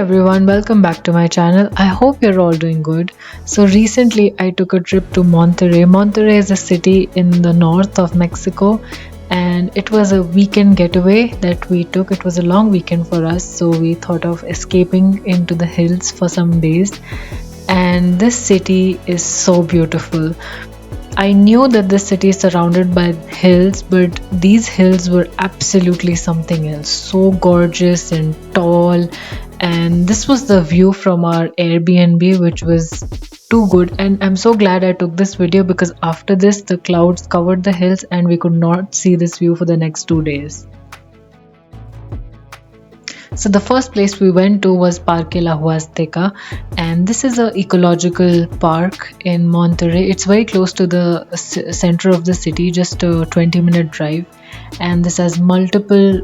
everyone, welcome back to my channel. I hope you're all doing good. So recently I took a trip to Monterrey. Monterrey is a city in the north of Mexico, and it was a weekend getaway that we took. It was a long weekend for us, so we thought of escaping into the hills for some days. And this city is so beautiful. I knew that this city is surrounded by hills, but these hills were absolutely something else. So gorgeous and tall. And this was the view from our Airbnb, which was too good. And I'm so glad I took this video because after this, the clouds covered the hills and we could not see this view for the next 2 days. So the first place we went to was Parque la Huasteca, and this is an ecological park in Monterrey. It's very close to the center of the city, just a 20-minute drive, and this has multiple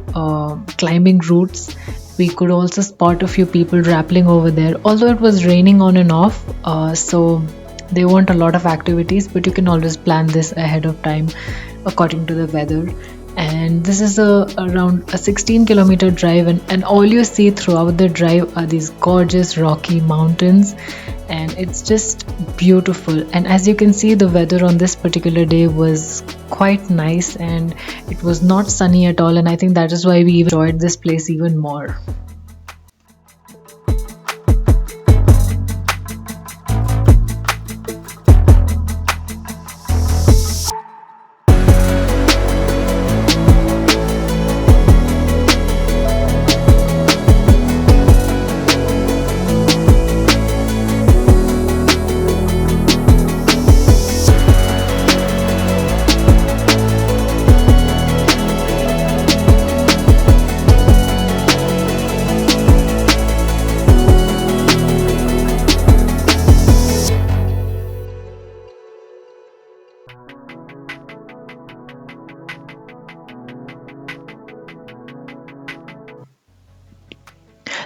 climbing routes. We could also spot a few people rappelling over there, although it was raining on and off, so there weren't a lot of activities, but you can always plan this ahead of time according to the weather. And this is around a 16-kilometer drive, and all you see throughout the drive are these gorgeous rocky mountains, and it's just beautiful. And as you can see, the weather on this particular day was quite nice and it was not sunny at all, and I think that is why we enjoyed this place even more.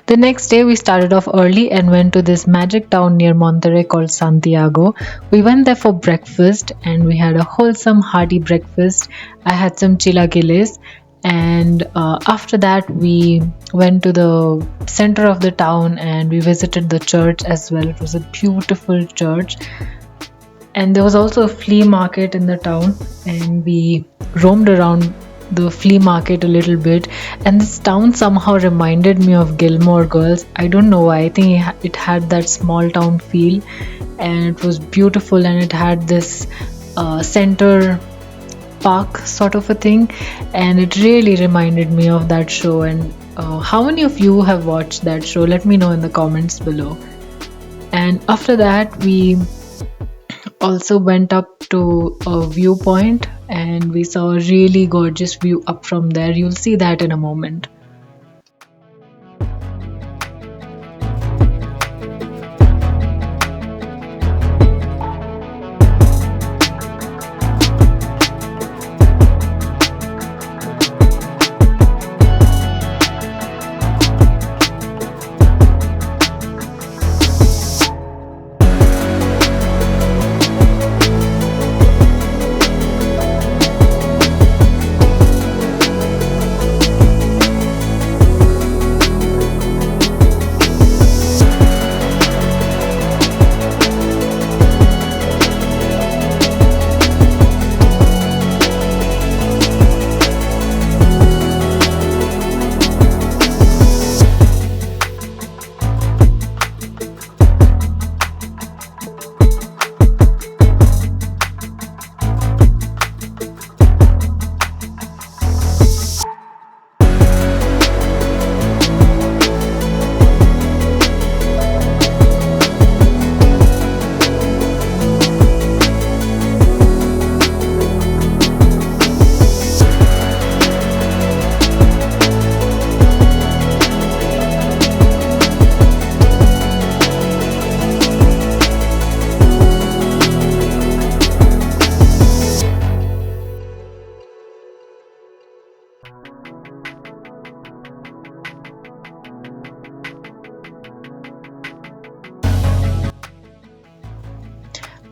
The next day we started off early and went to this magic town near Monterrey called Santiago. We went there for breakfast and we had a wholesome hearty breakfast. I had some chilaquiles, and after that we went to the center of the town and we visited the church as well. It was a beautiful church, and there was also a flea market in the town, and we roamed around the flea market a little bit. And this town somehow reminded me of Gilmore Girls. I don't know why. I think it had that small town feel, and it was beautiful, and it had this center park sort of a thing, and it really reminded me of that show. And how many of you have watched that show? Let me know in the comments below. And after that we also went up to a viewpoint and we saw a really gorgeous view up from there. You'll see that in a moment.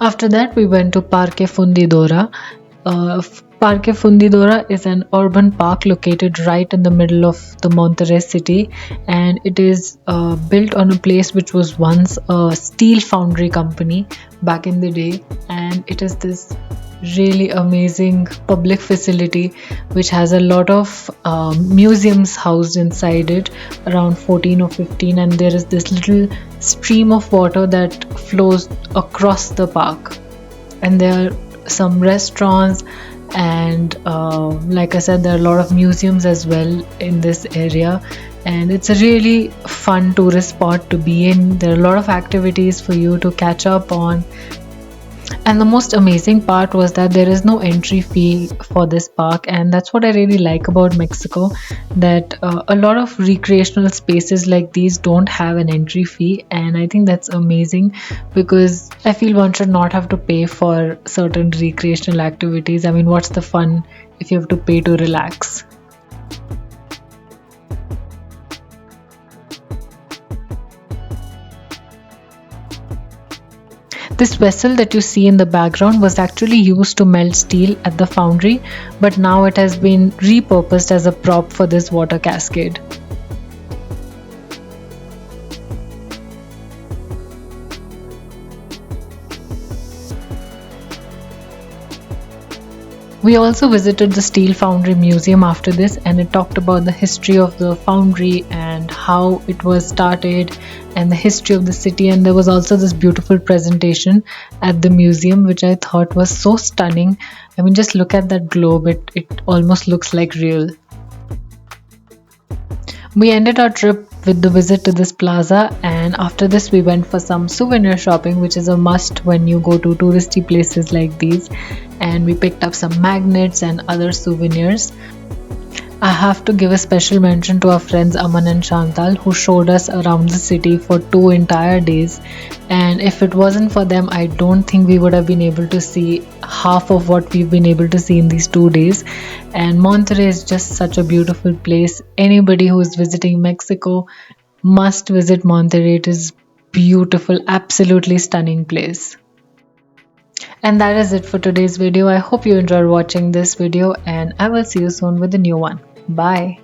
After that we went to Parque Fundidora, Parque Fundidora is an urban park located right in the middle of the Monterrey city, and it is built on a place which was once a steel foundry company back in the day. And it is this really amazing public facility which has a lot of museums housed inside it, around 14 or 15, and there is this little stream of water that flows across the park, and there are some restaurants, and like I said, there are a lot of museums as well in this area, and it's a really fun tourist spot to be in. There are a lot of activities for you to catch up on. And the most amazing part was that there is no entry fee for this park, and that's what I really like about Mexico, that a lot of recreational spaces like these don't have an entry fee, and I think that's amazing because I feel one should not have to pay for certain recreational activities. I mean, what's the fun if you have to pay to relax? This vessel that you see in the background was actually used to melt steel at the foundry, but now it has been repurposed as a prop for this water cascade. We also visited the Steel Foundry Museum after this, and it talked about the history of the foundry and how it was started and the history of the city. And there was also this beautiful presentation at the museum which I thought was so stunning. I mean, just look at that globe, it almost looks like real. We ended our trip with the visit to this plaza, and after this we went for some souvenir shopping, which is a must when you go to touristy places like these, and we picked up some magnets and other souvenirs. I have to give a special mention to our friends Aman and Chantal, who showed us around the city for 2 entire days, and if it wasn't for them, I don't think we would have been able to see half of what we've been able to see in these 2 days. And Monterrey is just such a beautiful place. Anybody who is visiting Mexico must visit Monterrey. It is beautiful, absolutely stunning place. And that is it for today's video. I hope you enjoyed watching this video, and I will see you soon with a new one. Bye.